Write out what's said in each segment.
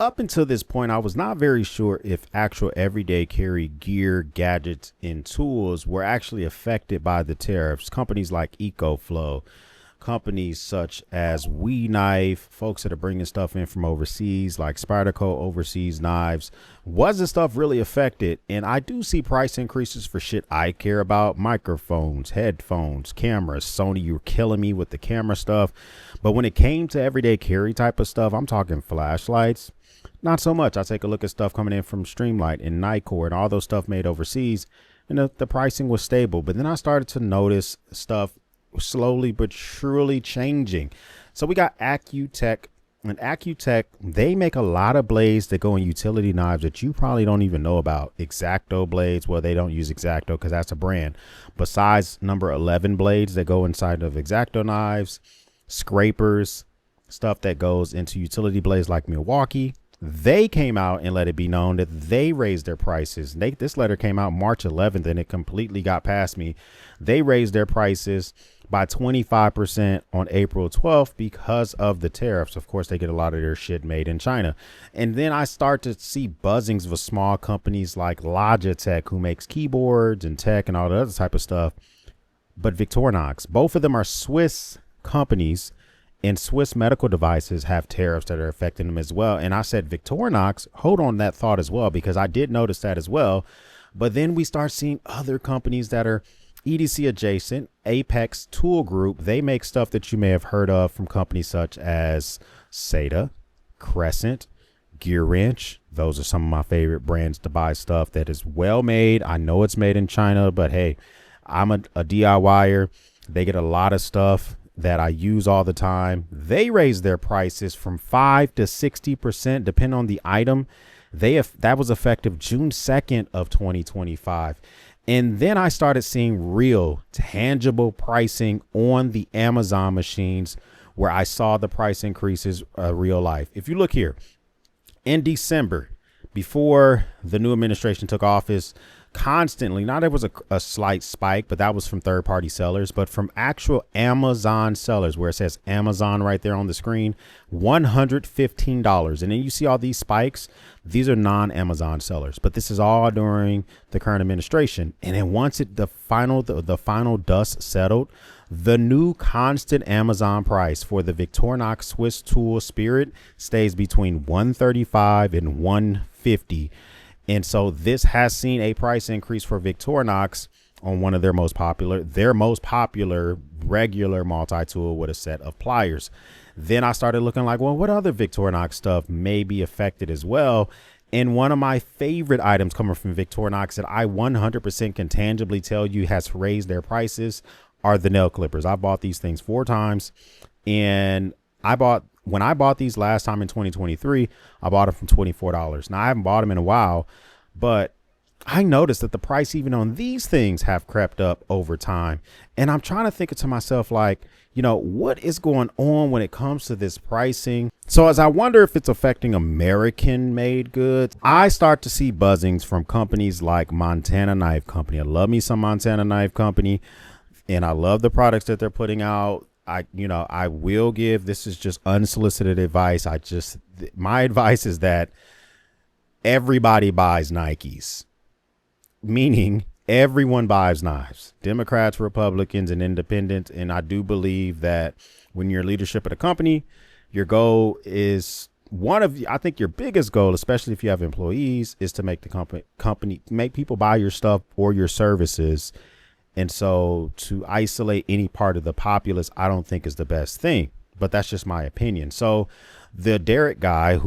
up until this point, I was not very sure if actual everyday carry gear, gadgets, and tools were actually affected by the tariffs. Companies like EcoFlow, companies such as We Knife, folks that are bringing stuff in from overseas, like Spyderco Overseas Knives, wasn't stuff really affected? And I do see price increases for shit I care about: microphones, headphones, cameras. Sony, you're killing me with the camera stuff. But when it came to everyday carry type of stuff, I'm talking flashlights, not so much. I take a look at stuff coming in from Streamlight and Nikkor and all those stuff made overseas, and the pricing was stable. But then I started to notice stuff slowly but surely changing. So we got Accutech, and Accutech, they make a lot of blades that go in utility knives that you probably don't even know about. X-Acto blades, well, they don't use X-Acto because that's a brand. Besides number 11 blades that go inside of X-Acto knives, scrapers, stuff that goes into utility blades like Milwaukee, they came out and let it be known that they raised their prices. This letter came out March 11th and it completely got past me. They raised their prices by 25% on April 12th because of the tariffs. Of course, they get a lot of their shit made in China. And then I start to see buzzings of small companies like Logitech, who makes keyboards and tech and all the other type of stuff. But Victorinox, both of them are Swiss companies, and Swiss medical devices have tariffs that are affecting them as well. And I said, Victorinox, hold on that thought as well, because I did notice that as well. But then we start seeing other companies that are EDC adjacent. Apex Tool Group, they make stuff that you may have heard of from companies such as SATA, Crescent, Gear Wrench. Those are some of my favorite brands to buy stuff that is well made. I know it's made in China, but hey, I'm a DIYer. They get a lot of stuff that I use all the time. They raise their prices from 5 to 60%, depending on the item. That was effective June 2nd of 2025. And then I started seeing real tangible pricing on the Amazon machines where I saw the price increases real life. If you look here in December, before the new administration took office, constantly, now there was a slight spike, but that was from third party sellers, but from actual Amazon sellers, where it says Amazon right there on the screen, $115. And then you see all these spikes. These are non-Amazon sellers, but this is all during the current administration. And then once the final dust settled, the new constant Amazon price for the Victorinox Swiss Tool Spirit stays between $135 and $150. And so this has seen a price increase for Victorinox on one of their most popular regular multi-tool with a set of pliers. Then I started looking like, well, what other Victorinox stuff may be affected as well? And one of my favorite items coming from Victorinox that I 100% can tangibly tell you has raised their prices are the nail clippers. I bought these things 4 times, and when I bought these last time in 2023, I bought them from $24. Now I haven't bought them in a while, but I noticed that the price even on these things have crept up over time. And I'm trying to think to myself, like, you know, what is going on when it comes to this pricing? So as I wonder if it's affecting American made goods, I start to see buzzings from companies like Montana Knife Company. I love me some Montana Knife Company, and I love the products that they're putting out. I will give, this is just unsolicited advice. My advice is that everybody buys Nikes, meaning everyone buys knives, Democrats, Republicans, and independents. And I do believe that when you're leadership at a company, your goal is I think your biggest goal, especially if you have employees, is to make the company make people buy your stuff or your services. And so to isolate any part of the populace, I don't think is the best thing, but that's just my opinion. So the Derek guy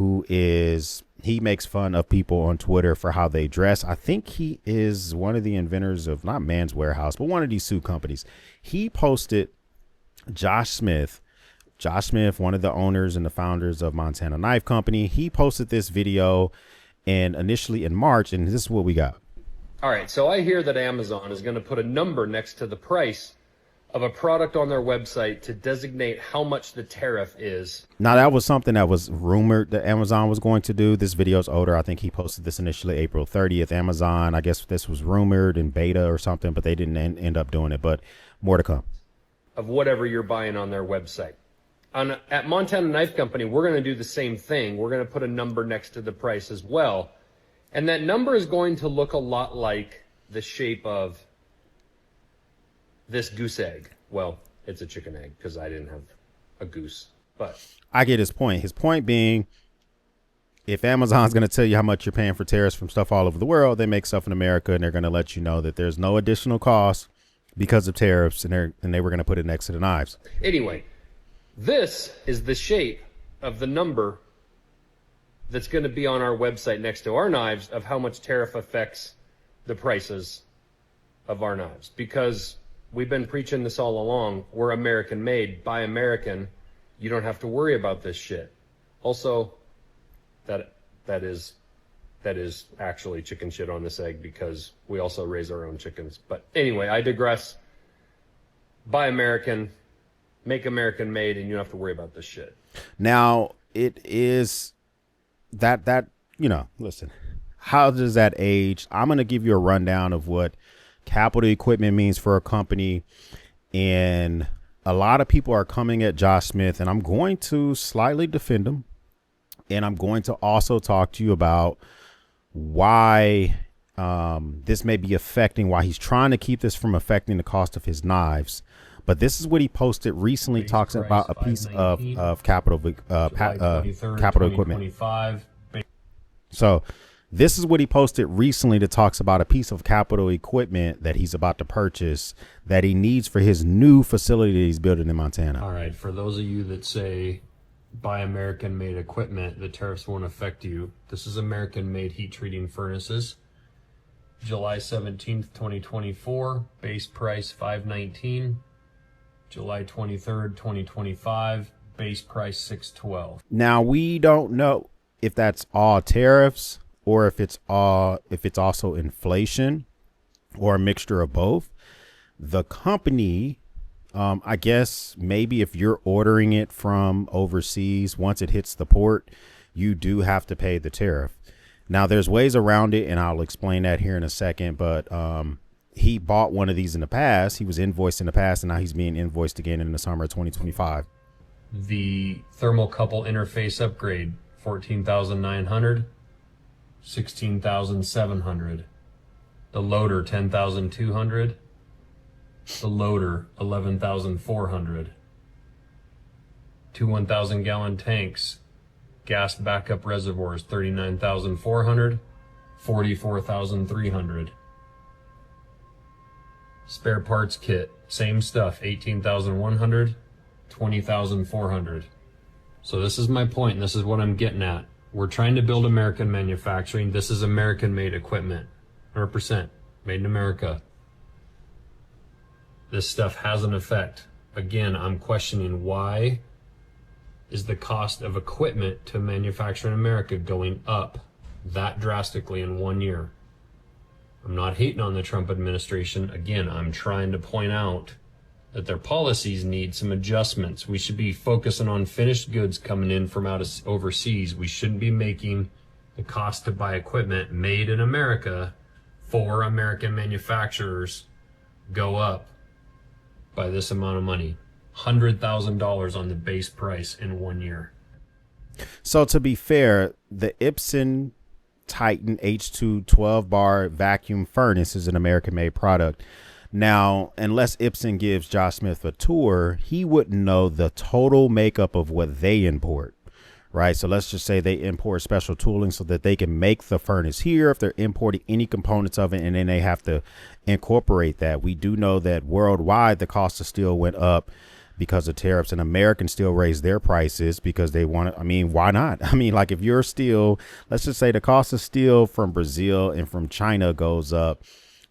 he makes fun of people on Twitter for how they dress. I think he is one of the inventors of not Man's Warehouse, but one of these suit companies. He posted Josh Smith, one of the owners and the founders of Montana Knife Company. He posted this video and initially in March, and this is what we got. All right, so I hear that Amazon is going to put a number next to the price of a product on their website to designate how much the tariff is. Now, that was something that was rumored that Amazon was going to do. This video is older. I think he posted this initially April 30th. Amazon, I guess this was rumored in beta or something, but they didn't end up doing it. But more to come. Of whatever you're buying on their website. At Montana Knife Company, we're going to do the same thing. We're going to put a number next to the price as well. And that number is going to look a lot like the shape of this goose egg. Well, it's a chicken egg because I didn't have a goose. But I get his point. His point being, if Amazon's going to tell you how much you're paying for tariffs from stuff all over the world, they make stuff in America, and they're going to let you know that there's no additional cost because of tariffs, and they were going to put it next to the knives. Anyway, this is the shape of the number that's going to be on our website next to our knives of how much tariff affects the prices of our knives. Because we've been preaching this all along. We're American made, buy American. You don't have to worry about this shit. Also, that is actually chicken shit on this egg because we also raise our own chickens. But anyway, I digress. Buy American, make American made, and you don't have to worry about this shit. Now, it is that listen, how does that age? I'm going to give you a rundown of what capital equipment means for a company. And a lot of people are coming at Josh Smith, and I'm going to slightly defend him. And I'm going to also talk to you about why this may be affecting, why he's trying to keep this from affecting the cost of his knives. But this is what he posted recently, talks about a piece of capital equipment. So this is what he posted recently that talks about a piece of capital equipment that he's about to purchase that he needs for his new facility that he's building in Montana. All right. For those of you that say buy American made equipment, the tariffs won't affect you. This is American made heat treating furnaces. July 17th, 2024, base price $519. July 23rd, 2025, base price $612. Now, we don't know if that's all tariffs or if it's also inflation or a mixture of both. The company, I guess maybe if you're ordering it from overseas, once it hits the port, you do have to pay the tariff. Now, there's ways around it, and I'll explain that here in a second. But he bought one of these in the past. He was invoiced in the past, and now he's being invoiced again in the summer of 2025. The thermocouple interface upgrade, $14,900, $16,700. The loader, $10,200. The loader, $11,400. Two 1,000 gallon tanks, gas backup reservoirs, $39,400, $44,300. Spare parts kit, same stuff, $18,100, $20,400. So this is my point, and this is what I'm getting at. We're trying to build American manufacturing. This is American made equipment, 100% made in America. This stuff has an effect. Again, I'm questioning, why is the cost of equipment to manufacture in America going up that drastically in 1 year? I'm not hating on the Trump administration. Again, I'm trying to point out that their policies need some adjustments. We should be focusing on finished goods coming in from overseas. We shouldn't be making the cost to buy equipment made in America for American manufacturers go up by this amount of money. $100,000 on the base price in 1 year. So to be fair, the Epson Titan H2 12 bar vacuum furnace is an American made product. Now, unless Epson gives Josh Smith a tour, he wouldn't know the total makeup of what they import, right? So let's just say they import special tooling so that they can make the furnace here if they're importing any components of it, and then they have to incorporate that. We do know that worldwide the cost of steel went up because of tariffs, and Americans still raise their prices because they want to. I mean, why not? I mean, like if you're steel, let's just say the cost of steel from Brazil and from China goes up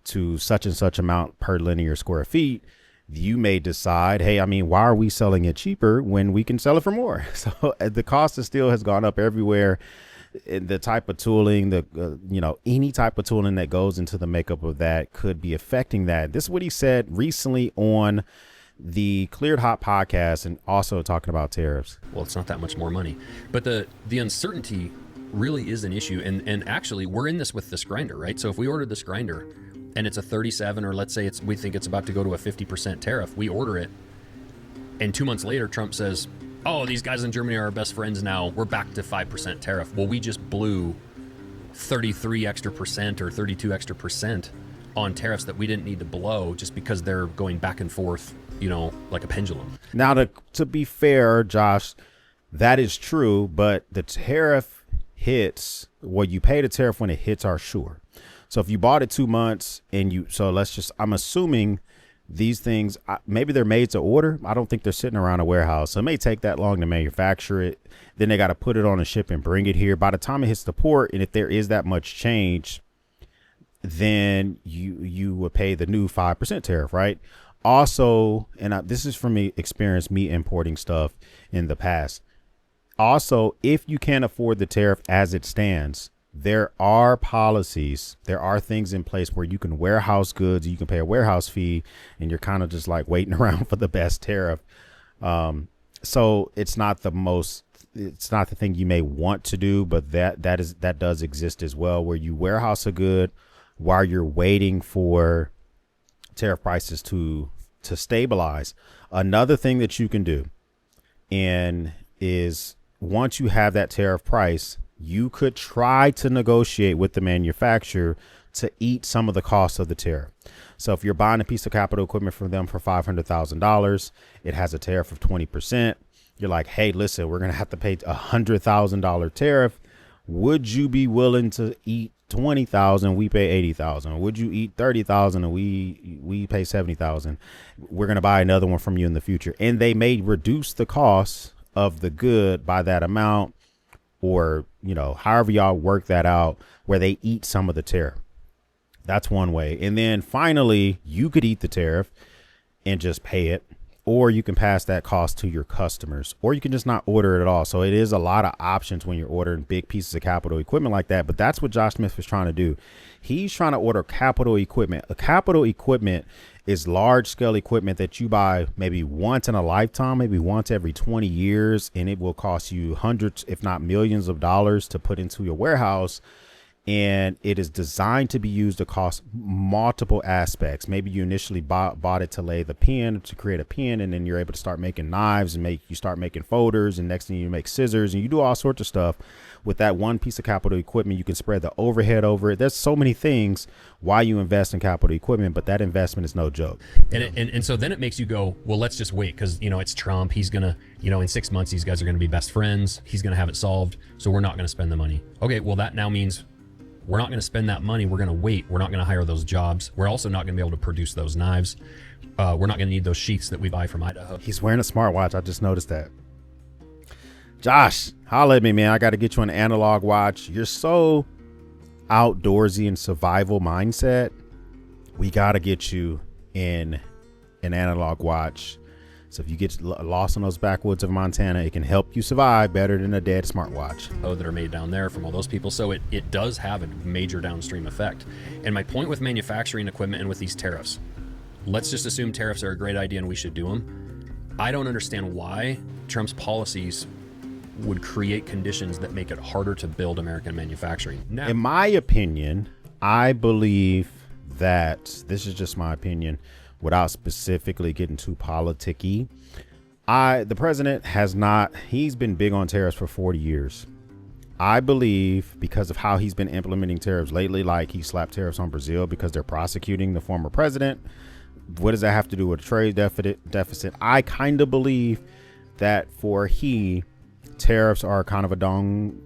to such and such amount per linear square feet, you may decide, hey, I mean, why are we selling it cheaper when we can sell it for more? So the cost of steel has gone up everywhere. The type of tooling, any type of tooling that goes into the makeup of that could be affecting that. This is what he said recently on the Cleared Hot podcast, and also talking about tariffs. Well, it's not that much more money, but the uncertainty really is an issue. And actually we're in this with this grinder, right? So if we ordered this grinder and it's a 37, or let's say we think it's about to go to a 50% tariff, we order it, and 2 months later Trump says, oh, these guys in Germany are our best friends now. We're back to 5% tariff. Well, we just blew 33 extra percent or 32 extra percent on tariffs that we didn't need to blow just because they're going back and forth, you know, like a pendulum. Now, to be fair, Josh, that is true, but the tariff hits, well, you pay the tariff when it hits our shore. So if you bought it 2 months I'm assuming these things, maybe they're made to order. I don't think they're sitting around a warehouse. So it may take that long to manufacture it. Then they got to put it on a ship and bring it here. By the time it hits the port, and if there is that much change, then you would pay the new 5% tariff, right? Also, and this is from me importing stuff in the past. Also, if you can't afford the tariff as it stands, there are policies, there are things in place where you can warehouse goods, you can pay a warehouse fee, and you're kind of just like waiting around for the best tariff. So it's not the thing you may want to do, but that does exist as well, where you warehouse a good while you're waiting for tariff prices to stabilize. Another thing that you can do is once you have that tariff price, you could try to negotiate with the manufacturer to eat some of the costs of the tariff. So if you're buying a piece of capital equipment from them for $500,000, it has a tariff of 20%. You're like, hey, listen, we're going to have to pay a $100,000 tariff. Would you be willing to eat 20,000? We pay 80,000. Would you eat 30,000 and we pay 70,000? We're going to buy another one from you in the future. And they may reduce the cost of the good by that amount, or, you know, however y'all work that out, where they eat some of the tariff. That's one way. And then finally, you could eat the tariff and just pay it, or you can pass that cost to your customers, or you can just not order it at all. So it is a lot of options when you're ordering big pieces of capital equipment like that. But that's what Josh Smith was trying to do. He's trying to order capital equipment. A capital equipment is large scale equipment that you buy maybe once in a lifetime, maybe once every 20 years, and it will cost you hundreds, if not millions of dollars to put into your warehouse. And it is designed to be used across multiple aspects. Maybe you initially bought it to lay the pin, to create a pin, and then you're able to start making knives, and you start making folders, and next thing you make scissors, and you do all sorts of stuff with that one piece of capital equipment. You can spread the overhead over it. There's so many things why you invest in capital equipment, but that investment is no joke. And so then it makes you go, well, let's just wait, because, you know, it's Trump. He's going to, you know, in 6 months, these guys are going to be best friends. He's going to have it solved. So we're not going to spend the money. Okay, well, that now means we're not going to spend that money. We're going to wait. We're not going to hire those jobs. We're also not going to be able to produce those knives. We're not going to need those sheaths that we buy from Idaho. He's wearing a smartwatch. I just noticed that. Josh, holla at me, man. I got to get you an analog watch. You're so outdoorsy and survival mindset. We got to get you in an analog watch. So if you get lost in those backwoods of Montana, it can help you survive better than a dead smartwatch. Oh, that are made down there from all those people. So it does have a major downstream effect. And my point with manufacturing equipment and with these tariffs, let's just assume tariffs are a great idea and we should do them. I don't understand why Trump's policies would create conditions that make it harder to build American manufacturing. Now, in my opinion, I believe that, this is just my opinion, without specifically getting too politicky, the president he's been big on tariffs for 40 years. I believe because of how he's been implementing tariffs lately, like he slapped tariffs on Brazil because they're prosecuting the former president. What does that have to do with a trade deficit? I kind of believe that tariffs are kind of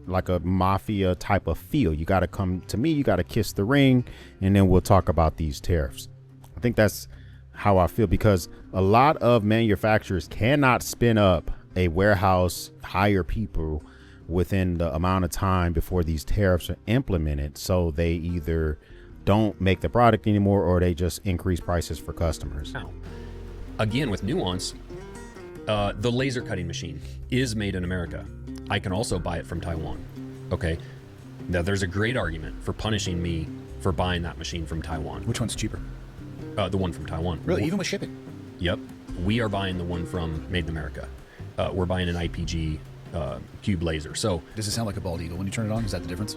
like a mafia type of feel. You got to come to me, you got to kiss the ring, and then we'll talk about these tariffs. I think that's how I feel, because a lot of manufacturers cannot spin up a warehouse, hire people within the amount of time before these tariffs are implemented. So they either don't make the product anymore, or they just increase prices for customers. now, again, with Nuance, the laser cutting machine is made in America. I can also buy it from Taiwan. Okay. Now there's a great argument for punishing me for buying that machine from Taiwan. Which one's cheaper? The one from Taiwan. Really? Even with shipping? Yep. We are buying the one from Made in America. We're buying an IPG cube laser. So Does it sound like a bald eagle when you turn it on? Is that the difference?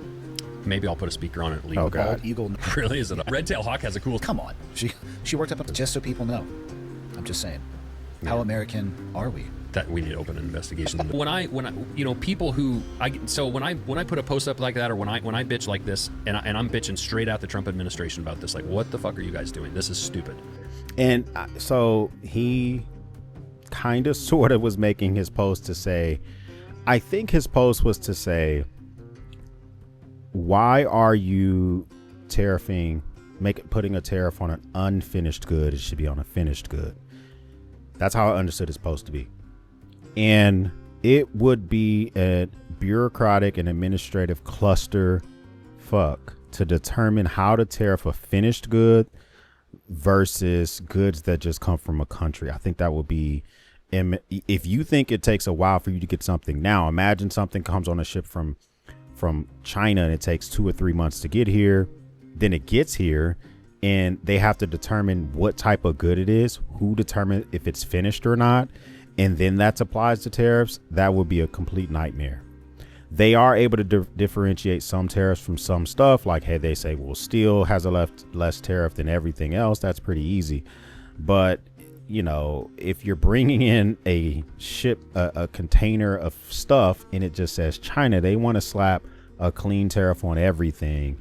maybe I'll put a speaker on it. Oh, God. Bald eagle. Really? Is it a red-tailed hawk has a cool... Come on. She worked up just so people know. I'm just saying. How American are we? that we need to open an investigation. When I, you know, people who when I put a post up like that, or when I bitch like this, and I'm bitching straight at the Trump administration about this, like, what the fuck are you guys doing? This is stupid. And so he kind of sort of was making his post to say, I think his post was to say, why are you putting a tariff on an unfinished good? It should be on a finished good. That's how I understood his post to be. And it would be a bureaucratic and administrative cluster fuck to determine how to tariff a finished good versus goods that just come from a country. I think that would be, if you think it takes a while for you to get something now, imagine something comes on a ship from China and it takes 2 or 3 months to get here. Then it gets here and they have to determine what type of good it is, who determines if it's finished or not, and then that applies to tariffs. That would be a complete nightmare. They are able to differentiate some tariffs from some stuff. Like, hey, they say, well, steel has a less tariff than everything else. That's pretty easy. But, you know, if you're bringing in a container of stuff and it just says China, they want to slap a clean tariff on everything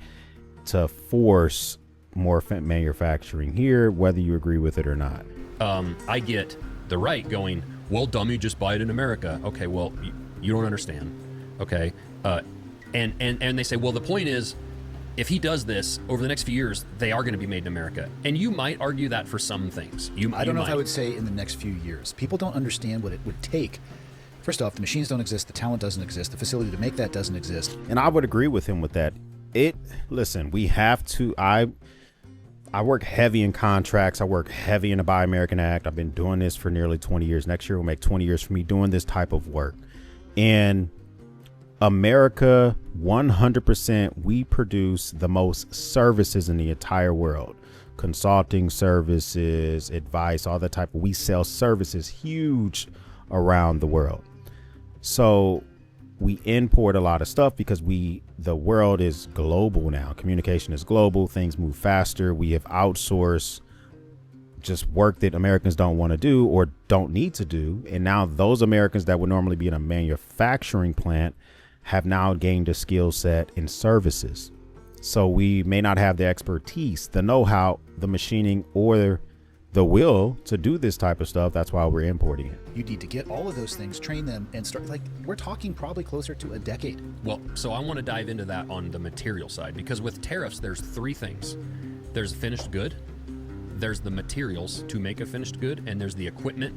to force more manufacturing here, whether you agree with it or not. I get the right going, well, dummy, just buy it in America. Okay, well, you don't understand. Okay. And they say, well, the point is, if he does this over the next few years, they are going to be made in America. And you might argue that for some things. I don't know if I would say in the next few years. People don't understand what it would take. First off, the machines don't exist. The talent doesn't exist. The facility to make that doesn't exist. And I would agree with him with that. Listen, we have to, I work heavy in contracts. I work heavy in the Buy American Act. I've been doing this for nearly 20 years. Next year will make 20 years for me doing this type of work. And America, 100%, we produce the most services in the entire world. Consulting services, advice, all that type of, we sell services huge around the world. So we import a lot of stuff because the world is global now. Communication is global. Things move faster. We have outsourced just work that Americans don't want to do or don't need to do. And now those Americans that would normally be in a manufacturing plant have now gained a skill set in services. So we may not have the expertise, the know-how, the machining, or the will to do this type of stuff. That's why we're importing it. You need to get all of those things, train them, and start, like, we're talking probably closer to a decade. Well, so I want to dive into that on the material side, because with tariffs, there's 3 things. There's a finished good, there's the materials to make a finished good, and there's the equipment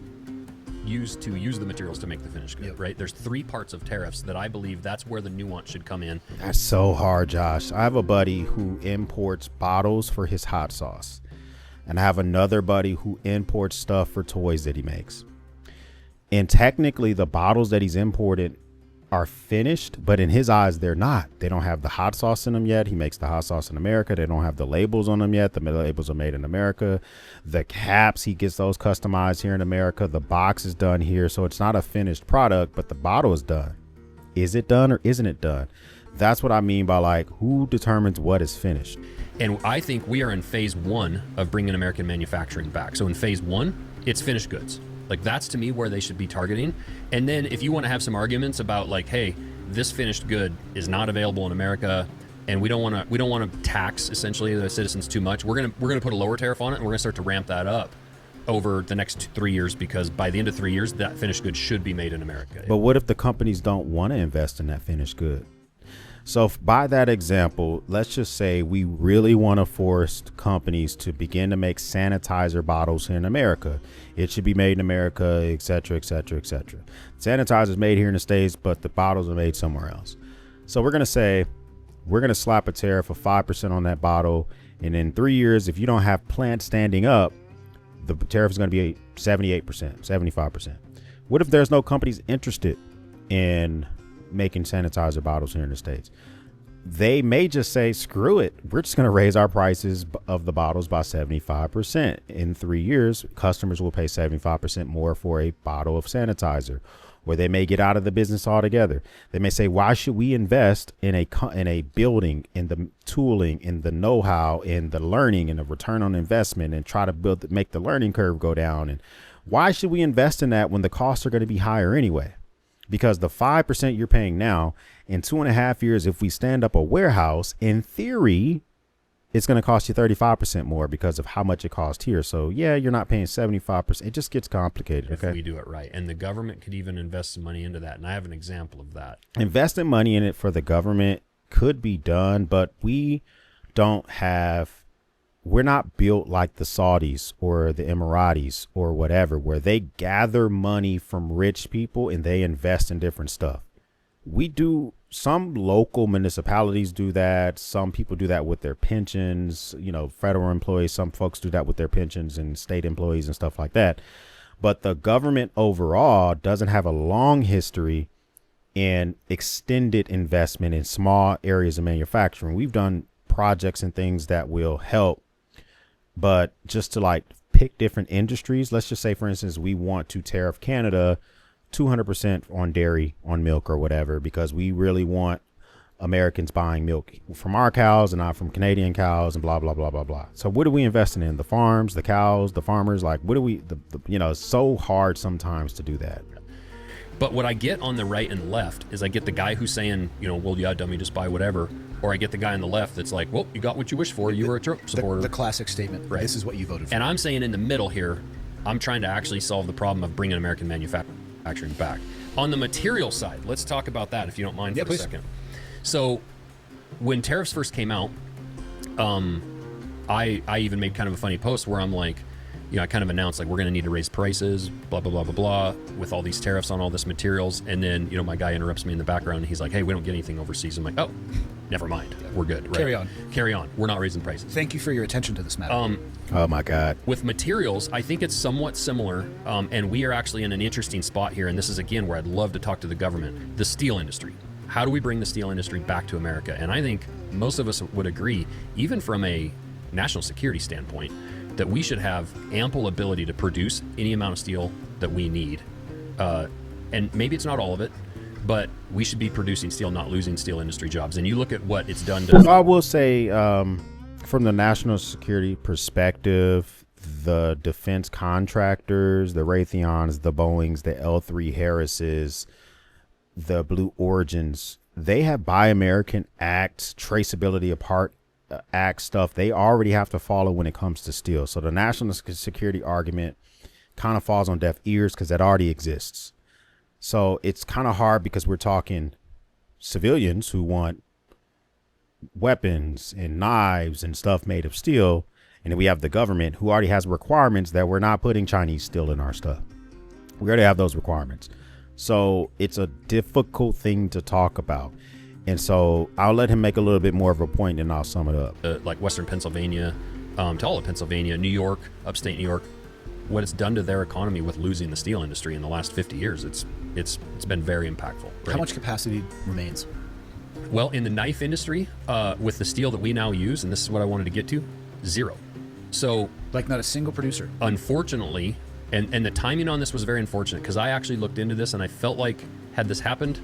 used to use the materials to make the finished good, right? There's 3 parts of tariffs that I believe that's where the nuance should come in. That's so hard, Josh. I have a buddy who imports bottles for his hot sauce. And I have another buddy who imports stuff for toys that he makes. And technically the bottles that he's imported are finished, but in his eyes, they're not. They don't have the hot sauce in them yet. He makes the hot sauce in America. They don't have the labels on them yet. The labels are made in America. The caps, he gets those customized here in America. The box is done here. So it's not a finished product, but the bottle is done. Is it done or isn't it done? That's what I mean by, like, who determines what is finished? And I think we are in phase 1 of bringing American manufacturing back. So in phase 1, it's finished goods. Like, that's to me where they should be targeting. And then if you want to have some arguments about, like, hey, this finished good is not available in America, and we don't want to tax essentially the citizens too much, we're gonna put a lower tariff on it, and we're gonna start to ramp that up over the next 3 years, because by the end of 3 years, that finished good should be made in America. But what if the companies don't want to invest in that finished good? So by that example, let's just say we really want to force companies to begin to make sanitizer bottles here in America. It should be made in America, et cetera, et cetera, et cetera. Sanitizer is made here in the States, but the bottles are made somewhere else. So we're going to say, we're going to slap a tariff of 5% on that bottle. And in 3 years, if you don't have plants standing up, the tariff is going to be 78%, 75%. What if there's no companies interested in making sanitizer bottles here in the States? They may just say, screw it, we're just going to raise our prices of the bottles by 75%. In 3 years, customers will pay 75% more for a bottle of sanitizer. Or they may get out of the business altogether. They may say, why should we invest in a building, in the tooling, in the know-how, in the learning, in the return on investment, and try to make the learning curve go down, and Why should we invest in that when the costs are going to be higher anyway? Because the 5% you're paying now, in 2.5 years, if we stand up a warehouse, in theory, it's going to cost you 35% more because of how much it cost here. So yeah, you're not paying 75%. It just gets complicated. If okay, we do it right, and the government could even invest some money into that. And I have an example of that. Investing money in it for the government could be done, but we're not built like the Saudis or the Emiratis or whatever, where they gather money from rich people and they invest in different stuff. We do. Some local municipalities do that. Some people do that with their pensions, federal employees. Some folks do that with their pensions and state employees and stuff like that. But the government overall doesn't have a long history in extended investment in small areas of manufacturing. We've done projects and things that will help, but just to like pick different industries, let's just say, for instance, we want to tariff Canada 200% on dairy, on milk or whatever, because we really want Americans buying milk from our cows and not from Canadian cows and blah, blah, blah, blah, blah. So what are we investing in? The farms, the cows, the farmers? Like, what do we, it's so hard sometimes to do that. But what I get on the right and left is I get the guy who's saying, well, yeah, dummy, just buy whatever. Or I get the guy on the left that's like, well, you got what you wished for. You were a Trump supporter. The classic statement. Right. This is what you voted for. And I'm saying in the middle here, I'm trying to actually solve the problem of bringing American manufacturing back. On the material side, let's talk about that if you don't mind for a second. So when tariffs first came out, I even made kind of a funny post where I'm like, I kind of announced like we're going to need to raise prices, blah, blah, blah, blah, blah, with all these tariffs on all this materials. And then, my guy interrupts me in the background and he's like, hey, we don't get anything overseas. I'm like, oh, never mind. We're good. Right? Carry on. We're not raising prices. Thank you for your attention to this matter. Oh my God. With materials, I think it's somewhat similar. And we are actually in an interesting spot here. And this is, again, where I'd love to talk to the government, the steel industry. How do we bring the steel industry back to America? And I think most of us would agree, even from a national security standpoint, that we should have ample ability to produce any amount of steel that we need. And maybe it's not all of it, but we should be producing steel, not losing steel industry jobs. And you look at what it's done to... Well, I will say, from the national security perspective, the defense contractors, the Raytheons, the Boeings, the L3 Harrises, the Blue Origins, they have Buy American Act, traceability apart Act stuff they already have to follow when it comes to steel. So the national security argument kind of falls on deaf ears because that already exists. So it's kind of hard because we're talking civilians who want weapons and knives and stuff made of steel. And then we have the government who already has requirements that we're not putting Chinese steel in our stuff. We already have those requirements. So it's a difficult thing to talk about. And so I'll let him make a little bit more of a point and I'll sum it up. Like Western Pennsylvania, to all of Pennsylvania, New York, upstate New York, what it's done to their economy with losing the steel industry in the last 50 years, it's been very impactful. Right? How much capacity remains? Well, in the knife industry, with the steel that we now use, and this is what I wanted to get to, zero. So, like not a single producer. Unfortunately, and the timing on this was very unfortunate because I actually looked into this and I felt like had this happened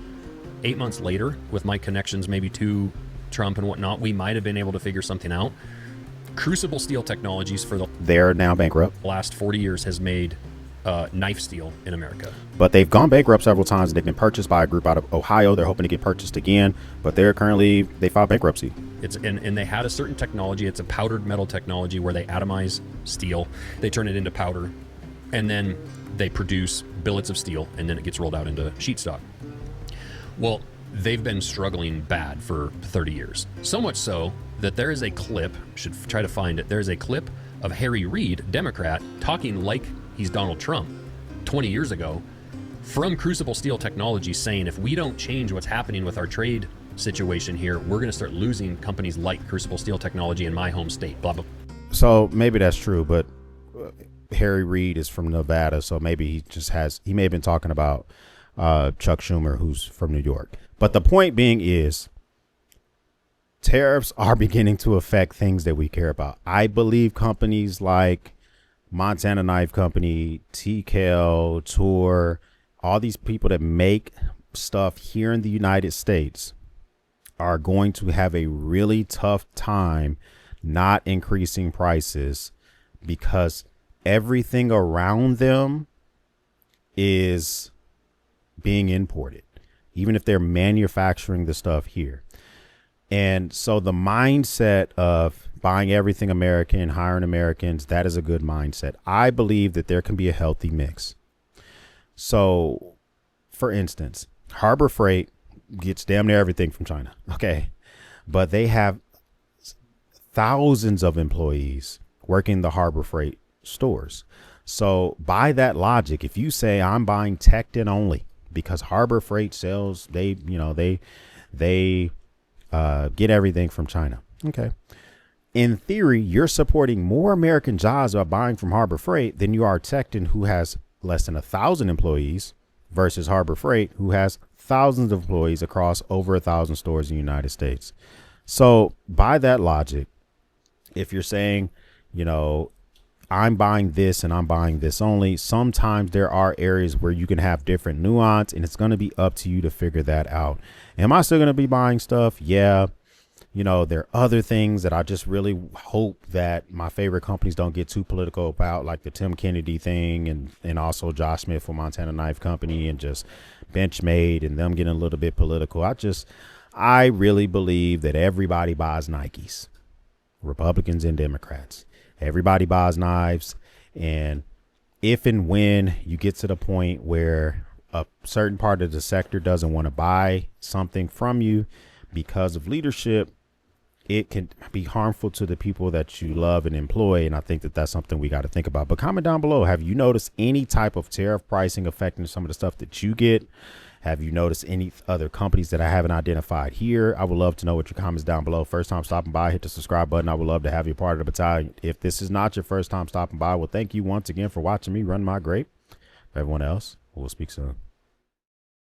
8 months later with my connections maybe to Trump and whatnot, we might have been able to figure something out. Crucible Steel Technologies for they're now bankrupt. Last 40 years has made knife steel in America. But they've gone bankrupt several times. They've been purchased by a group out of Ohio. They're hoping to get purchased again, but they filed bankruptcy. And they had a certain technology. It's a powdered metal technology where they atomize steel, they turn it into powder, and then they produce billets of steel, and then it gets rolled out into sheet stock. Well, they've been struggling bad for 30 years. So much so that there is a clip, should try to find it, there's a clip of Harry Reid, Democrat, talking like he's Donald Trump 20 years ago from Crucible Steel Technologies saying, if we don't change what's happening with our trade situation here, we're going to start losing companies like Crucible Steel Technology in my home state, blah, blah. So maybe that's true, but Harry Reid is from Nevada, so maybe he may have been talking about Chuck Schumer, who's from New York. But the point being is tariffs are beginning to affect things that we care about. I believe companies like Montana Knife Company, TKL, Tour, all these people that make stuff here in the United States are going to have a really tough time not increasing prices because everything around them is being imported, even if they're manufacturing the stuff here. And so the mindset of buying everything American, hiring Americans, that is a good mindset. I believe that there can be a healthy mix. So, for instance, Harbor Freight gets damn near everything from China. Okay. But they have thousands of employees working the Harbor Freight stores. So by that logic, if you say I'm buying Tecton only because Harbor Freight sells, they get everything from China. Okay. In theory, you're supporting more American jobs by buying from Harbor Freight than you are Tecton, who has less than 1,000 employees, versus Harbor Freight, who has thousands of employees across over 1,000 stores in the United States. So by that logic, if you're saying, you know, I'm buying this and I'm buying this only, sometimes there are areas where you can have different nuance, and it's going to be up to you to figure that out. Am I still going to be buying stuff? Yeah. You know, there are other things that I just really hope that my favorite companies don't get too political about, like the Tim Kennedy thing, and also Josh Smith for Montana Knife Company, and just Benchmade and them getting a little bit political. I really believe that everybody buys Nikes, Republicans and Democrats. Everybody buys knives. And if and when you get to the point where a certain part of the sector doesn't want to buy something from you because of leadership, it can be harmful to the people that you love and employ. And I think that that's something we got to think about. But comment down below. Have you noticed any type of tariff pricing affecting some of the stuff that you get? Have you noticed any other companies that I haven't identified here? I would love to know what your comments down below. First time stopping by, hit the subscribe button. I would love to have you part of the battalion. If this is not your first time stopping by, well, thank you once again for watching me run my grape. For everyone else, we'll speak soon.